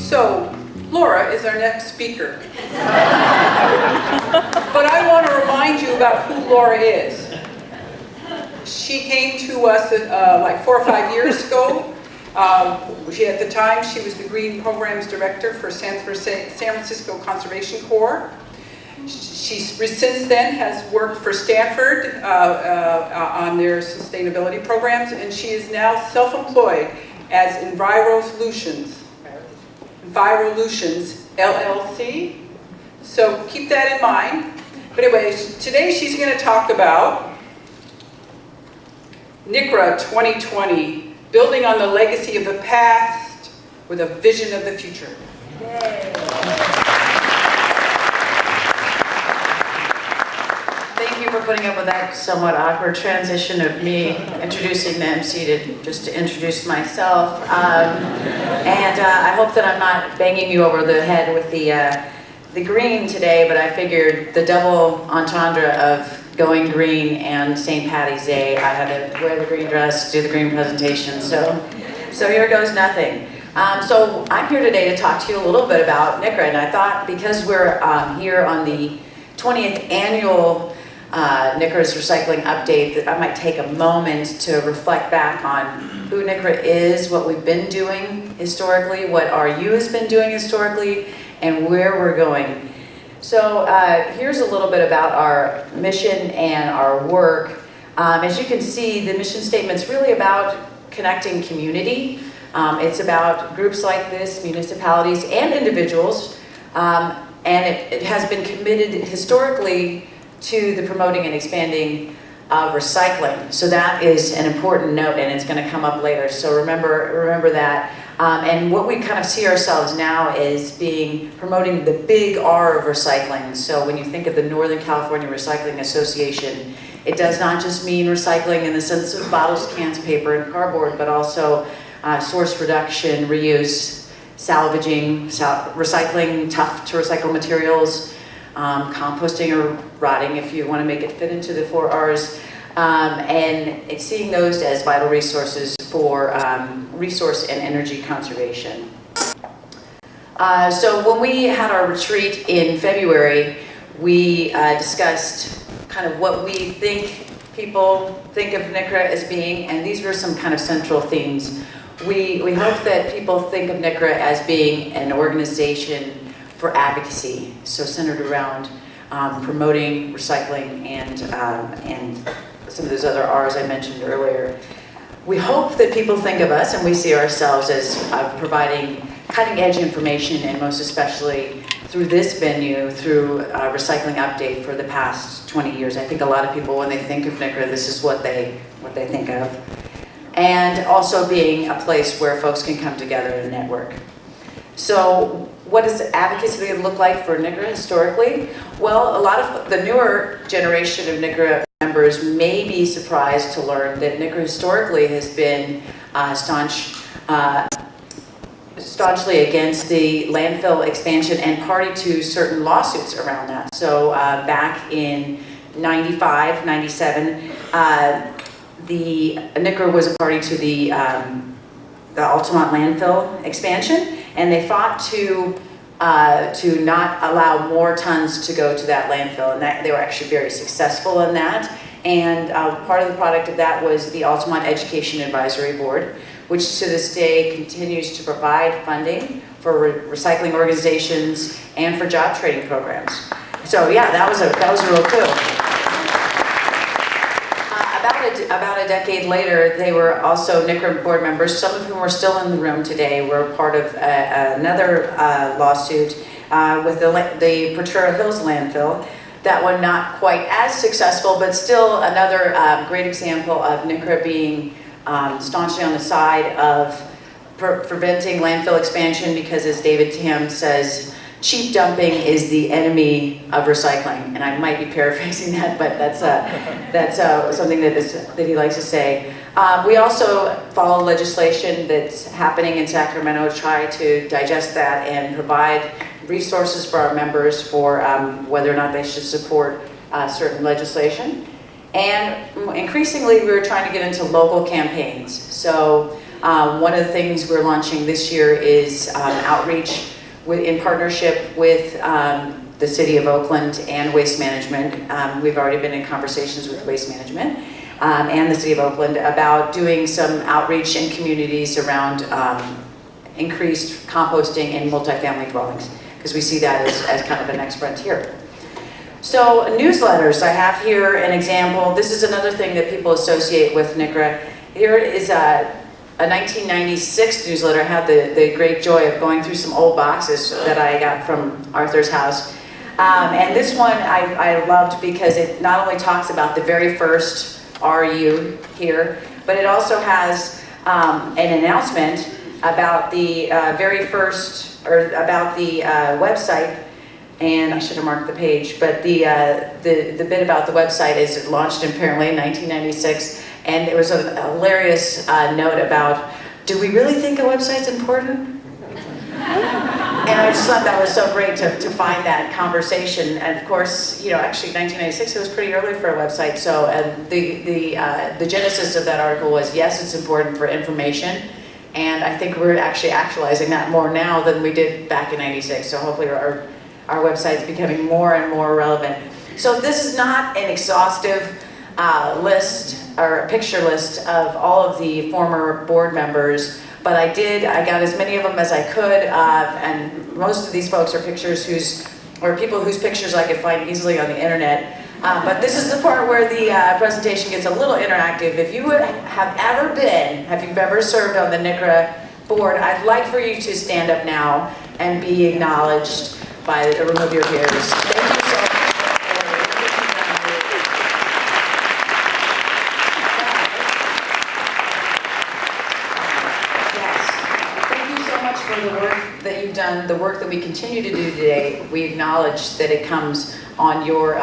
So, Laura is our next speaker. But I want to remind you about who Laura is. She came to us like 4 or 5 years ago. At the time, she was the Green Programs Director for San Francisco Conservation Corps. She since then has worked for Stanford on their sustainability programs, and she is now self-employed as Envirolutions LLC. So keep that in mind. But anyways, today she's going to talk about NCRA 2020, building on the legacy of the past with a vision of the future. Yay. Thank you for putting up with that somewhat awkward transition of me introducing the MC to introduce myself. I hope that I'm not banging you over the head with the green today, but I figured the double entendre of going green and St. Patty's Day, I had to wear the green dress, do the green presentation, so here goes nothing. So I'm here today to talk to you a little bit about NCRA, and I thought because we're here on the 20th annual NCRA's recycling update, that I might take a moment to reflect back on who NCRA is, what we've been doing historically, what RU has been doing historically, and where we're going. So here's a little bit about our mission and our work. As you can see, the mission statement's really about connecting community. It's about groups like this, municipalities and individuals, and it has been committed historically to the promoting and expanding of recycling. So that is an important note, and it's going to come up later. So remember that. And what we kind of see ourselves now is promoting the big R of recycling. So when you think of the Northern California Recycling Association, it does not just mean recycling in the sense of bottles, cans, paper, and cardboard, but also source reduction, reuse, salvaging, recycling tough to recycle materials, composting or rotting if you want to make it fit into the 4 R's, and it's seeing those as vital resources for resource and energy conservation. So when we had our retreat in February, we discussed kind of what we think people think of NCRA as being, and these were some kind of central themes. We hope that people think of NCRA as being an organization for advocacy, so centered around promoting recycling and some of those other R's I mentioned earlier. We hope that people think of us, and we see ourselves as providing cutting-edge information, and most especially through this venue, through Recycling Update for the past 20 years. I think a lot of people, when they think of NCRA, this is what they think of. And also being a place where folks can come together and network. So what does advocacy look like for NCRA historically? Well, a lot of the newer generation of NCRA members may be surprised to learn that NCRA historically has been staunchly against the landfill expansion and party to certain lawsuits around that. So back in 95, 97, the NCRA was a party to the Altamont landfill expansion, and they fought to not allow more tons to go to that landfill, and they were actually very successful in that. And part of the product of that was the Altamont Education Advisory Board, which to this day continues to provide funding for recycling organizations and for job training programs. So yeah, that was a real coup. About a decade later, they were also NCRA board members, some of whom are still in the room today. Were part of another lawsuit with the Portura Hills landfill. That one not quite as successful, but still another great example of NCRA being staunchly on the side of preventing landfill expansion, because as David Tam says, cheap dumping is the enemy of recycling. And I might be paraphrasing that, but that's something that he likes to say. We also follow legislation that's happening in Sacramento to try to digest that and provide resources for our members for whether or not they should support certain legislation. And increasingly, we're trying to get into local campaigns. So One of the things we're launching this year is outreach in partnership with the City of Oakland and Waste Management. We've already been in conversations with Waste Management and the City of Oakland about doing some outreach in communities around increased composting in multifamily dwellings, because we see that as kind of the next frontier. So newsletters, I have here an example. This is another thing that people associate with NCRA. Here is a 1996 newsletter. I had the great joy of going through some old boxes that I got from Arthur's house. And this one I loved because it not only talks about the very first RU here, but it also has an announcement about the very first, or about the website. And I should have marked the page, but the bit about the website is launched apparently in 1996, and it was a hilarious note about, do we really think a website's important? And I just thought that was so great to find that conversation. And of course, you know, actually 1996, it was pretty early for a website, so the genesis of that article was, yes, it's important for information, and I think we're actually actualizing that more now than we did back in 96, so hopefully our website's becoming more and more relevant. So this is not an exhaustive list or a picture list of all of the former board members, but I got as many of them as I could, and most of these folks are people whose pictures I could find easily on the internet. But this is the part where the presentation gets a little interactive. If you have ever served on the NCRA board, I'd like for you to stand up now and be acknowledged by the room of your peers. Thank you so much. Yes. Thank you so much for the work that you've done, the work that we continue to do today. We acknowledge that it comes on your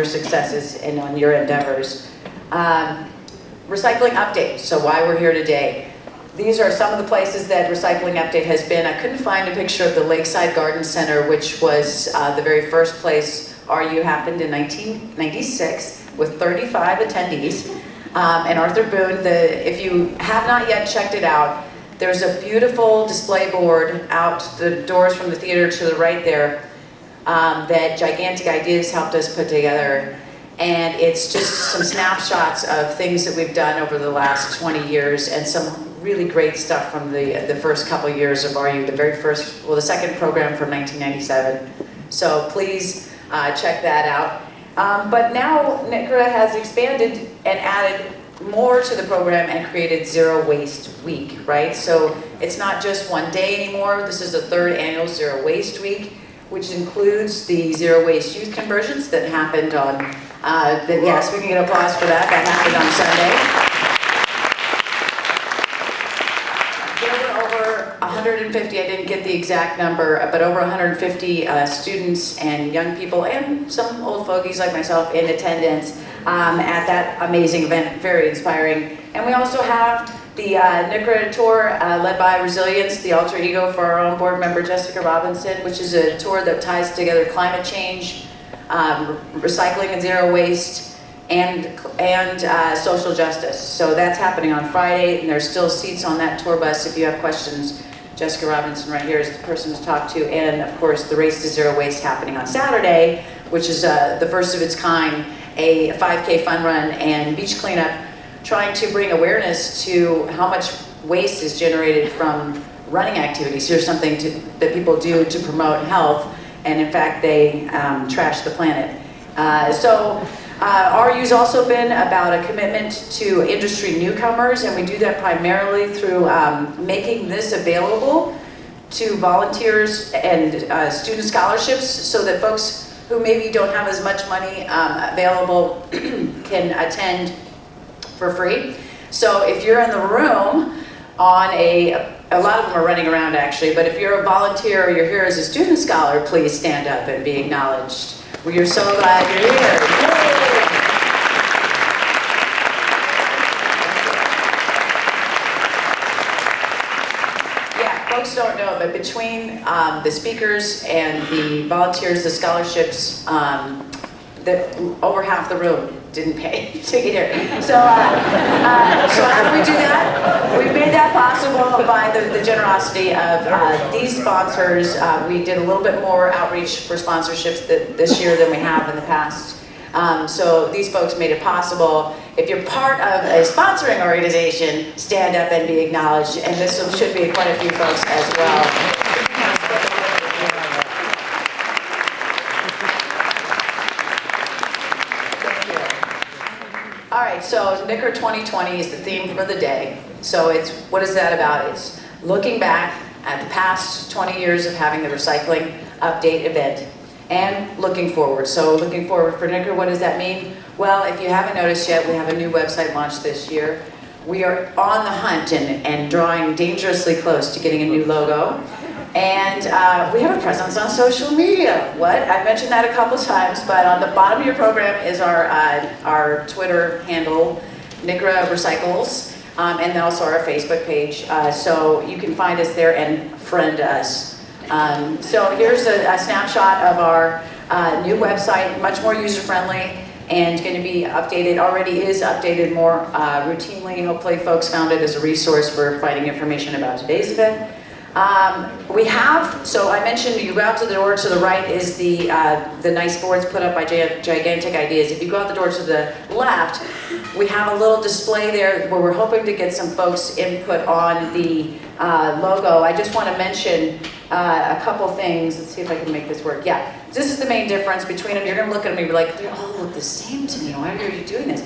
successes and on your endeavors. Recycling update, so why we're here today. These are some of the places that Recycling Update has been. I couldn't find a picture of the Lakeside Garden Center, which was the very first place RU happened in 1996 with 35 attendees. And Arthur Boone, if you have not yet checked it out, there's a beautiful display board out the doors from the theater to the right there that Gigantic Ideas helped us put together. And it's just some snapshots of things that we've done over the last 20 years and some really great stuff from the first couple of years of RU, the second program from 1997. So please check that out. But now NCRA has expanded and added more to the program and created Zero Waste Week, right? So it's not just one day anymore. This is the third annual Zero Waste Week, which includes the Zero Waste Youth Conversions that happened on, yes, we can get applause for that. That happened on Sunday. 150, I didn't get the exact number, but over 150 students and young people and some old fogies like myself in attendance at that amazing event, very inspiring. And we also have the NCRA tour led by Resilience, the alter ego for our own board member Jessica Robinson, which is a tour that ties together climate change, recycling and zero waste, and social justice. So that's happening on Friday, and there's still seats on that tour bus if you have questions. Jessica Robinson right here is the person to talk to, and of course the Race to Zero Waste happening on Saturday, which is the first of its kind, a 5K fun run and beach cleanup, trying to bring awareness to how much waste is generated from running activities. Here's something that people do to promote health, and in fact they trash the planet. RU's also been about a commitment to industry newcomers, and we do that primarily through making this available to volunteers and student scholarships so that folks who maybe don't have as much money available can attend for free. So if you're in the room on a lot of them are running around actually, but if you're a volunteer or you're here as a student scholar, please stand up and be acknowledged. We are so glad you're here. Yay! Folks don't know, but between the speakers and the volunteers, the scholarships, over half the room didn't pay to get here. So how do we do that? We made that possible by the generosity of these sponsors. We did a little bit more outreach for sponsorships this year than we have in the past. So these folks made it possible. If you're part of a sponsoring organization, stand up and be acknowledged. And this should be quite a few folks as well. All right, so NCRA 2020 is the theme for the day. So what is that about? It's looking back at the past 20 years of having the recycling update event and looking forward. So looking forward for NCRA, what does that mean? Well, if you haven't noticed yet, we have a new website launched this year. We are on the hunt and drawing dangerously close to getting a new logo. And we have a presence on social media. What? I've mentioned that a couple times, but on the bottom of your program is our Twitter handle, NCRA Recycles, and then also our Facebook page. So you can find us there and friend us. So here's a snapshot of our new website, much more user-friendly and going to be updated, already is updated more routinely. Hopefully folks found it as a resource for finding information about today's event. So I mentioned you go out to the door to the right is the nice boards put up by Gigantic Ideas. If you go out the door to the left, we have a little display there where we're hoping to get some folks' input on the logo. I just want to mention a couple things. Let's see if I can make this work. Yeah, this is the main difference between them. You're going to look at them and be like, they all look the same to me. Why are you doing this?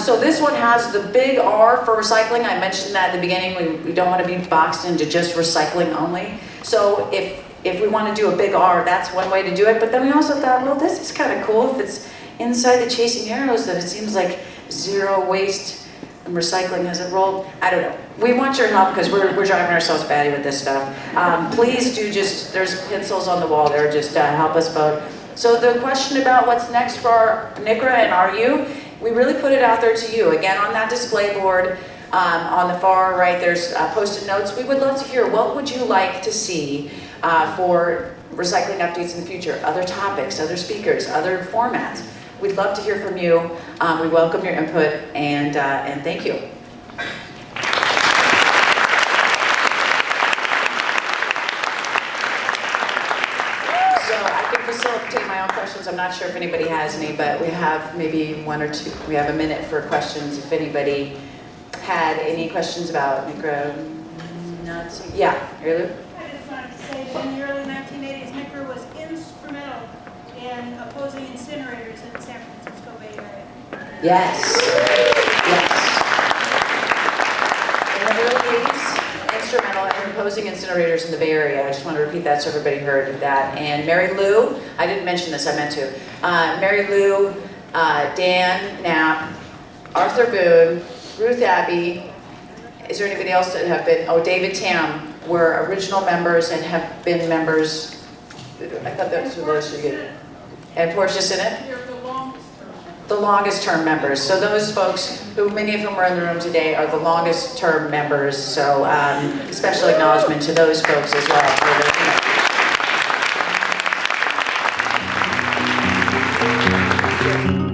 So this one has the big R for recycling. I mentioned that at the beginning. We don't want to be boxed into just recycling only. So if we want to do a big R, that's one way to do it. But then we also thought, well, this is kind of cool if it's inside the Chasing Arrows that it seems like zero waste and recycling has enrolled. I don't know. We want your help because we're driving ourselves batty with this stuff. Please do there's pencils on the wall there, just help us vote. So the question about what's next for our NCRA and RU, we really put it out there to you. Again, on that display board, on the far right, there's post-it notes. We would love to hear, what would you like to see for recycling updates in the future? Other topics, other speakers, other formats. We'd love to hear from you. We welcome your input, and thank you. So I can facilitate my own questions. I'm not sure if anybody has any, but we have maybe one or two. We have a minute for questions if anybody had any questions about NCRA. Yeah, Mary Lou? I just wanted to say that in the early 1980s, NCRA was instrumental in opposing incinerators in the San Francisco Bay Area. Yes. Yes. In the early 80s, instrumental in opposing incinerators in the Bay Area. I just want to repeat that so everybody heard that. And Mary Lou, I didn't mention this, I meant to. Mary Lou, Dan Knapp, Arthur Boone, Ruth Abbey, is there anybody else that have been, David Tam, were original members and have been members, I thought that was who those should get. And Portia's in it? They're the longest term. The longest term members. So those folks, who many of whom are in the room today, are the longest term members. So special acknowledgement to those folks as well for their commitment.